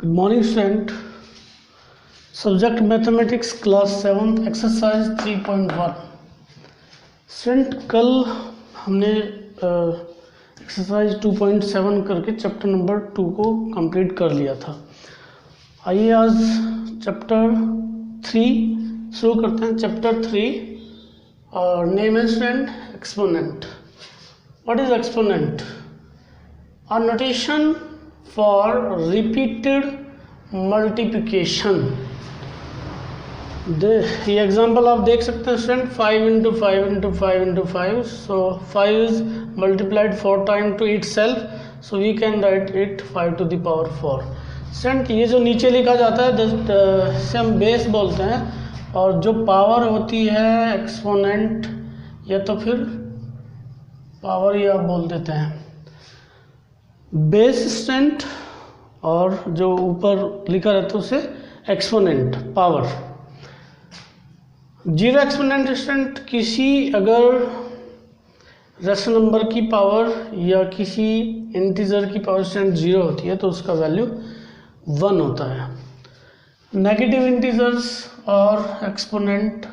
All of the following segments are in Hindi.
Good morning student. Subject mathematics class 7 exercise 3.1। Student कल हमने एक्सरसाइज 2.7 करके चैप्टर नंबर 2 को कंप्लीट कर लिया था। आइए आज चैप्टर 3 शुरू करते हैं। चैप्टर 3 और नेम है student exponent. What is exponent? A notation for repeated multiplication। ये एग्जाम्पल आप देख सकते हैं student, 5 into 5 into 5 into 5, so 5 is multiplied 4 times to itself, so we can write it 5 to the power 4। Student ये जो नीचे लिखा जाता है इसे हम बेस बोलते हैं, और जो पावर होती है एक्सपोनेंट या तो फिर पावर ही आप बोल देते हैं बेस स्टूडेंट, और जो ऊपर लिखा रहता है उसे exponent power. Zero exponent student किसी अगर रेशनल नंबर की पावर या किसी इंटीजर की पावर स्टूडेंट जीरो होती है तो उसका वैल्यू 1 होता है। नेगेटिव इंटीजर्स और एक्सपोनेंट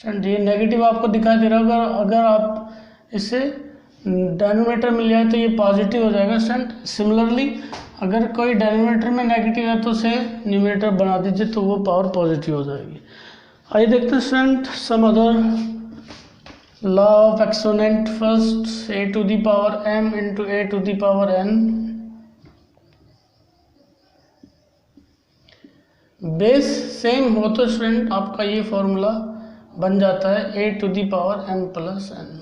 स्टूडेंट, ये नेगेटिव आपको दिखाई दे रहा होगा, अगर आप इसे डिनोमिनेटर मिल जाए तो ये पॉजिटिव हो जाएगा स्टूडेंट। सिमिलरली अगर कोई डिनोमिनेटर में नेगेटिव है तो उसे न्यूमरेटर बना दीजिए तो वो पावर पॉजिटिव हो जाएगी। आइए देखते हैं student some other law of exponent. First a to the power m into a to the power n। Base same हो तो स्टूडेंट आपका ये फॉर्मूला बन जाता है a to the power m plus n।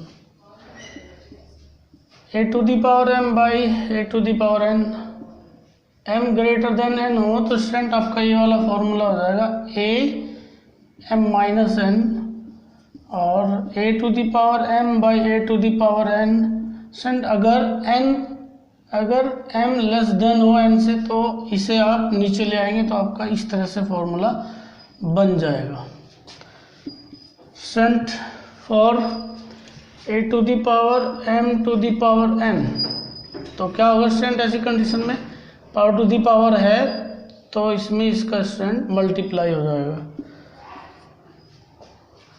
a to the power m by a to the power n, m greater than n हो तो स्टूडेंट आपका ये वाला फॉर्मूला हो जाएगा a m माइनस n, और a to the power m by a to the power n student अगर m लेस देन हो n से तो इसे आप नीचे ले आएंगे तो आपका इस तरह से फॉर्मूला बन जाएगा student for a to the power m to the power n। तो क्या होगा स्टूडेंट ऐसी कंडीशन में, पावर टू दी पावर है तो इसमें इसका स्टूडेंट मल्टीप्लाई हो जाएगा।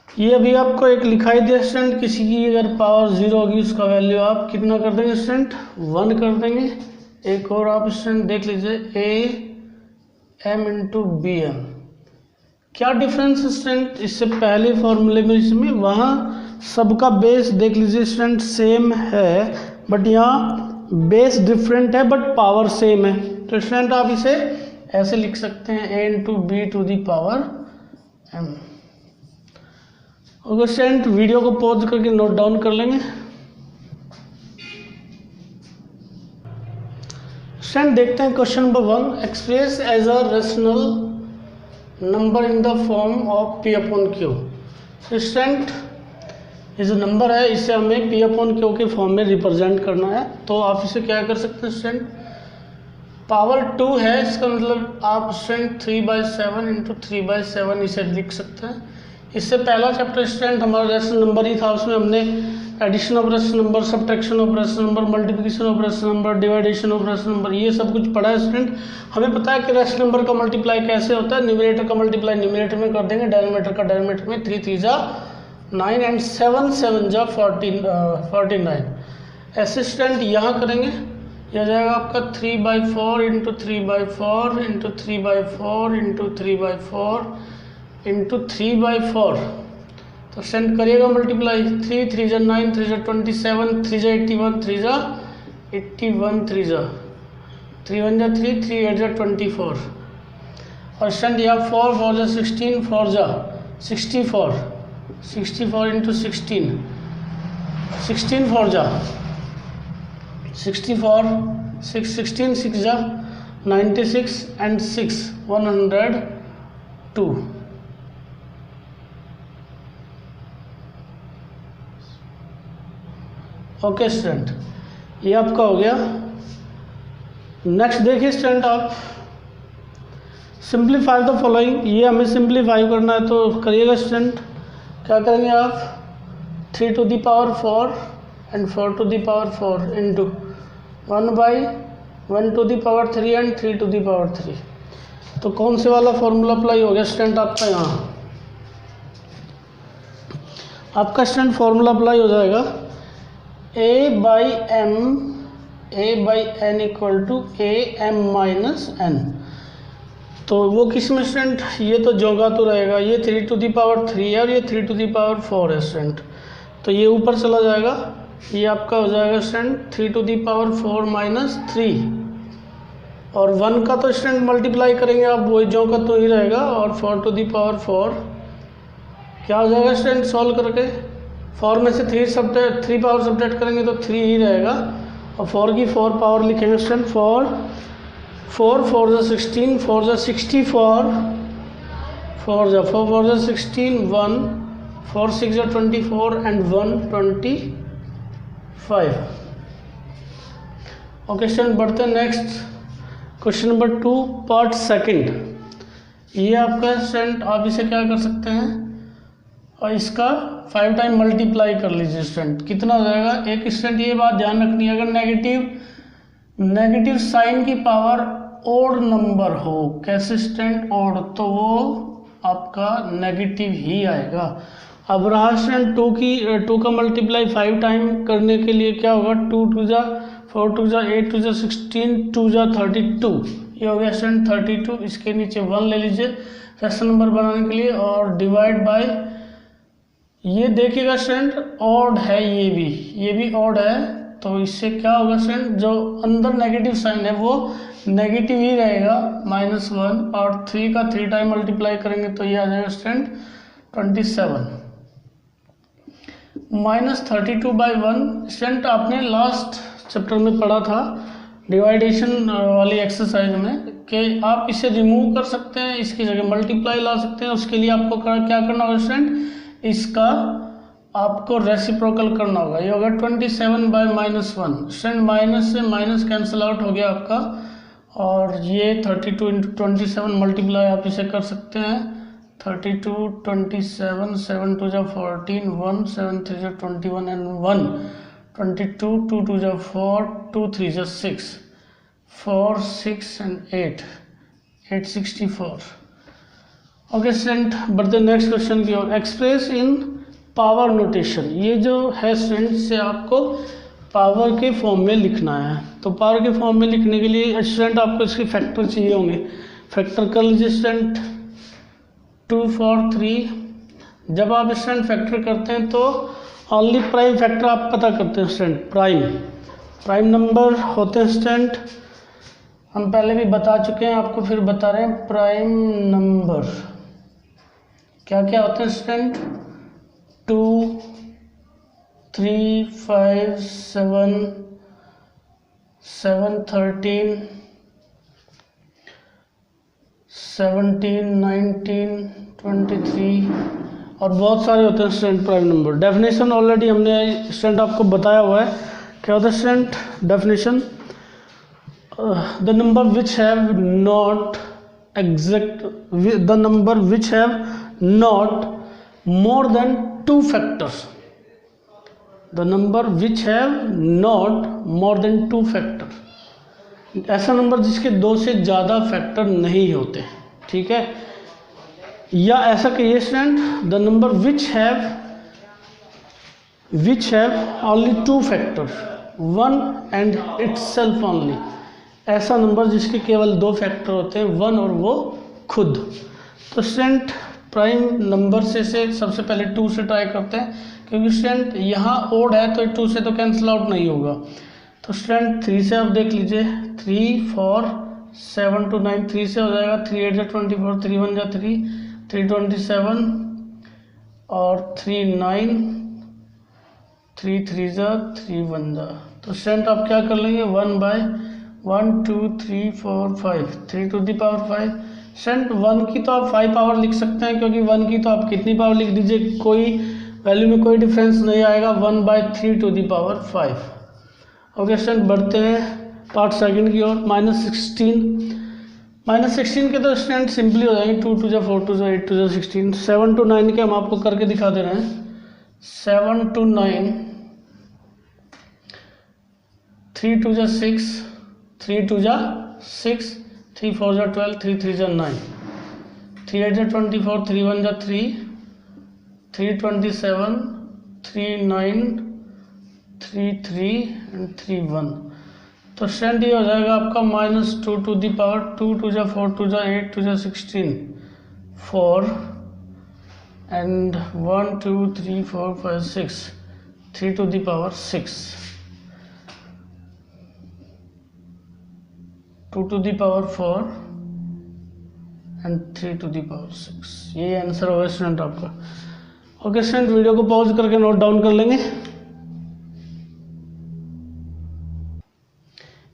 ये अभी आपको एक लिखाई दिया स्टूडेंट, किसी की अगर पावर 0 होगी उसका वैल्यू आप कितना कर देंगे स्टूडेंट 1 कर देंगे। एक और आप स्टूडेंट देख लीजिए a m into B M. क्या डिफरेंस स्टूडेंट इससे पहले फॉर्मूले में इसमें, वहाँ सबका बेस देख लीजिए स्टूडेंट सेम है बट यहाँ बेस डिफरेंट है बट पावर सेम है। तो स्टूडेंट आप इसे ऐसे लिख सकते हैं a into B to the power m। Okay student video को पॉज करके नोट डाउन कर लेंगे। स्टूडेंट देखते हैं question number 1। Express as a rational number in the form of p upon q। Student ये जो नंबर है इसे हमें p अपॉन क्यू के फॉर्म में रिप्रेजेंट करना है, तो आप इसे क्या कर सकते हैं स्टूडेंट, पावर 2 है इसका मतलब आप स्टूडेंट 3/7 इंटू 3/7 इसे लिख सकते हैं। इससे पहला चैप्टर स्टूडेंट हमारा रेशनल नंबर ही था, उसमें हमने addition of rational number, subtraction of rational number, multiplication of rational number, division of rational number, ये सब कुछ पढ़ा है स्टूडेंट। हमें पता है कि रेशनल नंबर का मल्टीप्लाई कैसे होता है, न्यूमरेटर का मल्टीप्लाई न्यूमरेटर में कर देंगे, डिनोमिनेटर का डिनोमिनेटर में, 3 3 जा 9 एंड 7 7 जा 49। ऐसे स्टूडेंट यहाँ करेंगे, यह जाएगा आपका 3/4 इंटू 3/4 इंटू 3/4 इंटू 3/4 इंटू 3/4। तो स्टूडेंट करिएगा मल्टीप्लाई, 3 3 जा 9 3 जा 27 3 जा 81 3 जा 81 3 जा 3 1 जा 3 3 8 जा 24, और स्टूडेंट यहाँ 4 4 जा 16 4 जा 64 64 इंटू 16 16 4 जा 64 6 16 6 जा 96 एंड 6 102। ओके स्टूडेंट ये आपका हो गया। नेक्स्ट देखिए स्टूडेंट आप सिंप्लीफाई द फॉलोइंग, ये हमें सिंप्लीफाई करना है तो करिएगा स्टूडेंट। क्या करेंगे आप 3 to the power 4 and 4 to the power 4 into 1/1 to the power 3 and 3 to the power 3। तो कौन से वाला फॉर्मूला अप्लाई हो गया स्टूडेंट आपका? यहाँ आपका स्टूडेंट फॉर्मूला अप्लाई हो जाएगा a by N equal to A M minus N. तो वो किस में स्टूडेंट? ये तो जोगा तो रहेगा, ये 3 टू दी पावर 3 है और ये 3 टू दी पावर 4 है स्टूडेंट, तो ये ऊपर चला जाएगा, ये आपका हो जाएगा student 3 to the power 4 minus 3, और 1 का तो स्टूडेंट मल्टीप्लाई करेंगे आप, वही जो का तो ही रहेगा, और 4 टू दी पावर 4 क्या हो जाएगा स्टूडेंट सॉल्व करके? 4 में से 3 पावर सब्ट्रैक्ट करेंगे तो 3 ही रहेगा, और 4 की 4 पावर लिखेंगे स्टूडेंट 4 4 जा 16 4 जा 64 4 जा 4 4 जा 16 1 4 6 जा 24 एंड 1 25। ओके स्टूडेंट, बढ़ते हैं next question number 2 part second. ये आपका स्टूडेंट आप इसे क्या कर सकते हैं और इसका 5 टाइम मल्टीप्लाई कर लीजिए स्टूडेंट, कितना हो जाएगा? एक स्टूडेंट ये बात ध्यान रखनी है, अगर नेगेटिव साइन की पावर ओड नंबर हो, कैसे स्टूडेंट? ओड, तो वो आपका नेगेटिव ही आएगा। अब रहा स्टूडेंट 2 का मल्टीप्लाई 5 टाइम करने के लिए क्या होगा? 2 2 जा 4 2 जा 8 2 जा 16 2 जा 32, ये हो गया स्टूडेंट 32। इसके नीचे 1 ले लीजिए रैशनल नंबर बनाने के लिए, और डिवाइड बाय, ये देखिएगा स्टूडेंट ऑड है, ये भी ऑड है, तो इससे क्या होगा स्टूडेंट? जो अंदर नेगेटिव साइन है वो नेगेटिव ही रहेगा, -1, और 3 का 3 टाइम मल्टीप्लाई करेंगे तो ये आ जाएगा स्टूडेंट 27 -32/1। स्टूडेंट आपने लास्ट चैप्टर में पढ़ा था डिवाइडेशन वाली एक्सरसाइज में कि आप इसे रिमूव कर सकते हैं, इसकी जगह मल्टीप्लाई ला सकते हैं। उसके लिए आपको क्या करना होगा स्टूडेंट? इसका आपको रेसिप्रोकल करना होगा, ये होगा 27/-1। स्टूडेंट माइनस से माइनस कैंसिल आउट हो गया आपका, और ये 32 × 27 मल्टीप्लाई आप इसे कर सकते हैं, 32 27 7 2 जा 14 1 7 3 जा 21 एंड 1 22 2 2 जा 4 2 3 जा 6 4 6 एंड 8 864। ओके स्टूडेंट, बढ़ते नेक्स्ट क्वेश्चन की ओर। एक्सप्रेस इन पावर नोटेशन, ये जो है स्टूडेंट से आपको पावर के फॉर्म में लिखना है। तो पावर के फॉर्म में लिखने के लिए स्टूडेंट आपको इसके फैक्टर चाहिए होंगे, फैक्टर कर लीजिए स्टूडेंट 2 4 3। जब आप स्टूडेंट फैक्टर करते हैं तो ओनली प्राइम फैक्टर आप पता करते हैं स्टूडेंट, प्राइम नंबर होते हैं स्टूडेंट, हम पहले भी बता चुके हैं, आपको फिर बता रहे हैं। प्राइम नंबर क्या क्या होते हैं स्टूडेंट? 2 3 5 7 7 13 17 19 23 और बहुत सारे होते हैं student prime number. Definition already हमने स्टूडेंट आपको बताया हुआ है। क्या होता है student definition? The number which have not exact the number which have not more than 2 factors, the number which have not more than 2 factor, ऐसा नंबर जिसके 2 से ज़्यादा फैक्टर नहीं होते, ठीक है। या ऐसा कहिए student, the number which have only 2 factor 1 and itself only, ऐसा नंबर जिसके केवल 2 फैक्टर होते हैं, 1 और वो खुद। तो स्टूडेंट प्राइम नंबर से सबसे पहले 2 से ट्राई करते हैं, क्योंकि स्टूडेंट यहाँ ओड है तो 2 से तो कैंसिल आउट नहीं होगा। तो स्टूडेंट 3 से आप देख लीजिए, 3 4 7 2 9, 3 से हो जाएगा, 3 8 जा 24, 3 1 जा 3 3 27 और 3 9 3 3 जा 3 1 जा। तो स्टूडेंट आप क्या कर लेंगे? 1 2 3 4 5 3 टू दी पावर 5। स्टूडेंट 1 की तो आप 5 पावर लिख सकते हैं, क्योंकि 1 की तो आप कितनी पावर लिख दीजिए, कोई वैल्यू में कोई डिफरेंस नहीं आएगा, 1/3 to the power 5। Okay student, बढ़ते हैं पार्ट सेकंड की ओर। -16 के तो स्टूडेंट सिंपली हो जाएंगे, 2 2 जा 4 2 जा 8 2 जा 16। 7 to 9 के हम आपको करके दिखा दे रहे हैं। 7 to 9, 3 2 जा 6 3 2 जा 6 3 4 जा 12, 3 3 जा 9, 3 8 जा 24, 3 1 जा 3, 3 27, 3 9, 3 3 एंड 3 1। तो स्टूडेंट ये हो जाएगा आपका -2 टू दी पावर 2, 2 जा 4, 2 जा 8, 2 जा 16, 4 and 1 2 3 4 5 6, 3 to the power 6, 2 to the power 4 and 3 to the power 6। ये आंसर होगा स्टूडेंट आपका। ओके स्टूडेंट, वीडियो को पॉज करके नोट डाउन कर लेंगे।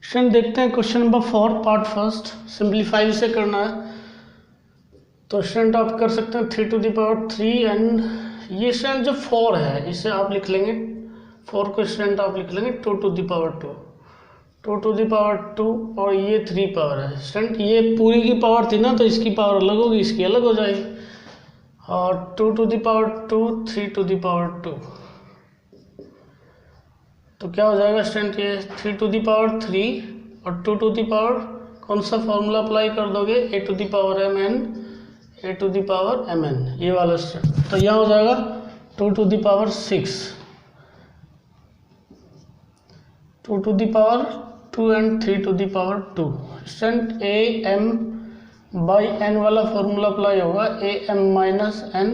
स्टूडेंट देखते हैं question number 4 part first. Simplify से करना है तो स्टूडेंट आप कर सकते हैं 3 टू दी पावर 3 एंड ये स्टूडेंट जो 4 है इसे आप लिख लेंगे 4 को स्टूडेंट आप लिख लेंगे 2 to the power 2, 2 to the power 2 और ये 3 पावर है। स्टूडेंट ये पूरी की पावर थी ना तो इसकी पावर अलग होगी, इसकी अलग हो जाएगी। और 2 to the power 2, 3 to the power 2, तो क्या हो जाएगा स्टूडेंट ये 3 टू दी पावर 3 और 2 टू दी पावर कौन सा फॉर्मूला अप्लाई कर दोगे, a to the power mn, a to the power mn, ये वाला स्टूडेंट। तो यहाँ हो जाएगा 2 to the power 6, 2 to the power 2 and 3 to the power 2। Student a m by n वाला फॉर्मूला अप्लाई होगा, a m माइनस n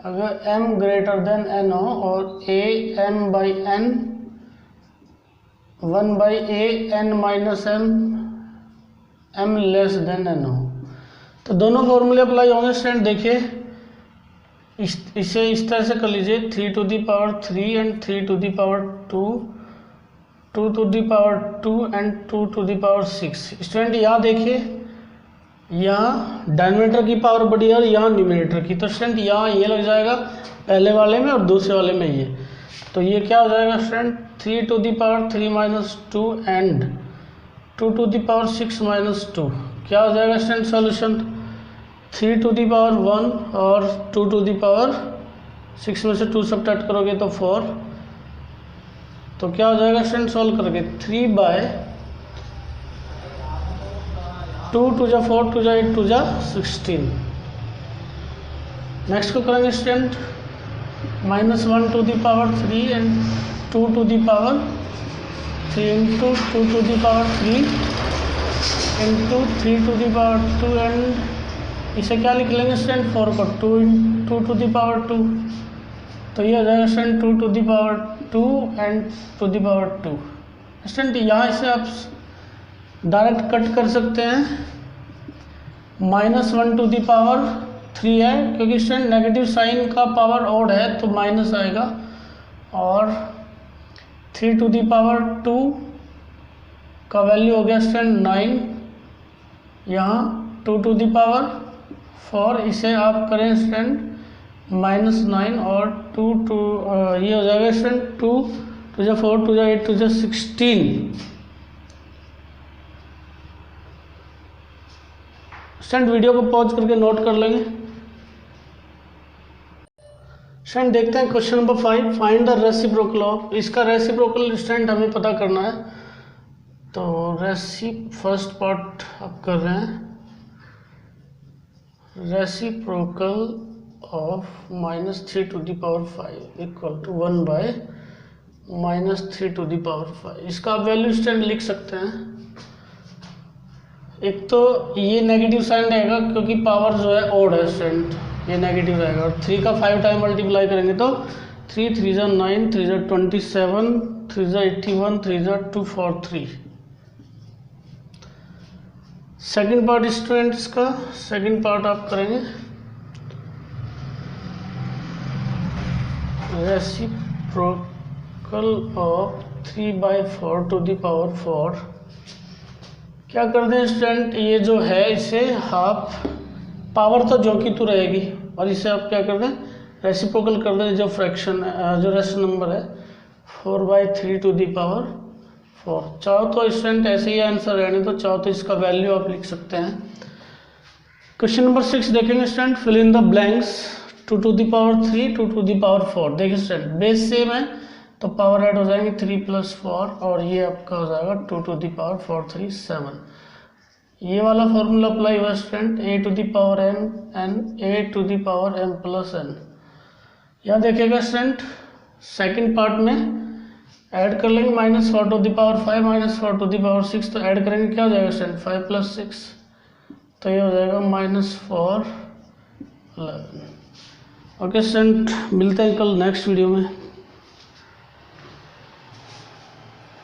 अगर m ग्रेटर देन n हो और a m by n 1 by a n minus m less than n हो। तो दोनों फॉर्मूले अप्लाई होंगे स्टूडेंट। देखिए इसे इस तरह से कर लीजिए 3 to the power 3 and 3 to the power 2, 2 to the power 2 and 2 to the power 6। Student यहाँ देखिए यहाँ डिनोमिनेटर की पावर बढ़ी है और यहाँ न्यूमरेटर की, तो स्टूडेंट यहाँ ये लग जाएगा पहले वाले में और दूसरे वाले में ये। तो ये क्या हो जाएगा student 3 to the power 3 minus 2 and 2 to the power 6 minus 2। क्या हो जाएगा student solution 3 to the power 1 और 2 टू दी पावर 6 में से 2 सब्ट्रैक्ट करोगे तो 4। तो क्या हो जाएगा स्टूडेंट सॉल्व करके 3 बाय 2 2 जा 4, 2 जा 8, 2 जा 16। नेक्स्ट को करेंगे student -1 to the power 3 and 2 to the power 3 into 2 to the power 3 into 3 to the power 2 and इसे क्या लिख लेंगे स्टूडेंट 4 को 2 टू दी पावर 2। तो ये हो जाएगा student 2 to the power 2 and to the power 2। Student यहाँ इसे आप डायरेक्ट कट कर सकते हैं, -1 टू दी पावर 3 है क्योंकि स्टूडेंट नेगेटिव साइन का पावर ऑड है तो माइनस आएगा, और 3 टू दी पावर 2 का वैल्यू हो गया स्टूडेंट 9, यहाँ 2 टू दी पावर 4 इसे आप करें स्टूडेंट -9 और 2 ये हो जाएगा स्टूडेंट 2 2 जा 4, 2 जा 8, 2 जा 16। स्टूडेंट वीडियो को पॉज करके नोट कर लेंगे। स्टूडेंट देखते हैं question number 5, find the reciprocal of. इसका रेसिप्रोकल स्टूडेंट हमें पता करना है, तो फर्स्ट पार्ट आप कर रहे हैं reciprocal of -3 to the power 5 equal to 1 by -3 to the power 5। इसका आप वैल्यू स्टूडेंट लिख सकते हैं। एक तो ये नेगेटिव साइन रहेगा क्योंकि पावर जो है ऑड है स्टूडेंट, ये नेगेटिव रहेगा, और 3 का 5 टाइम मल्टीप्लाई करेंगे तो 3 3 जा 9, 3 जा 27, 3 जा 81, 3 जा 243। सेकंड पार्ट स्टूडेंट्स का सेकंड पार्ट आप करेंगे reciprocal of 3/4 to the power 4। क्या कर दें स्टूडेंट, ये जो है इसे हाफ, पावर तो जो की तो रहेगी, और इसे आप क्या कर दें रेसिप्रोकल कर दें, जो फ्रैक्शन जो रेशनल नंबर है 4/3 टू दी पावर 4। चाहो तो स्टूडेंट ऐसे ही आंसर रहने तो, चाहो तो इसका वैल्यू आप लिख सकते हैं। क्वेश्चन नंबर 6 देखेंगे student, fill in the blanks 2 to the power 3, 2 to the power 4। देखिए स्टूडेंट बेस सेम है तो पावर ऐड हो जाएंगे 3 + 4 और ये आपका हो जाएगा 2 टू दी पावर 4 3 7। ये वाला फॉर्मूला अप्लाई हुआ student, A to the power N N A to the power M plus N. यहाँ देखिएगा स्टूडेंट सेकंड पार्ट में ऐड कर लेंगे -4 to the power 5 -4 to the power 6, तो ऐड करेंगे क्या हो जाएगा स्टूडेंट 5 + 6, तो ये हो जाएगा -4 11। ओके स्टूडेंट, मिलते हैं कल नेक्स्ट वीडियो में।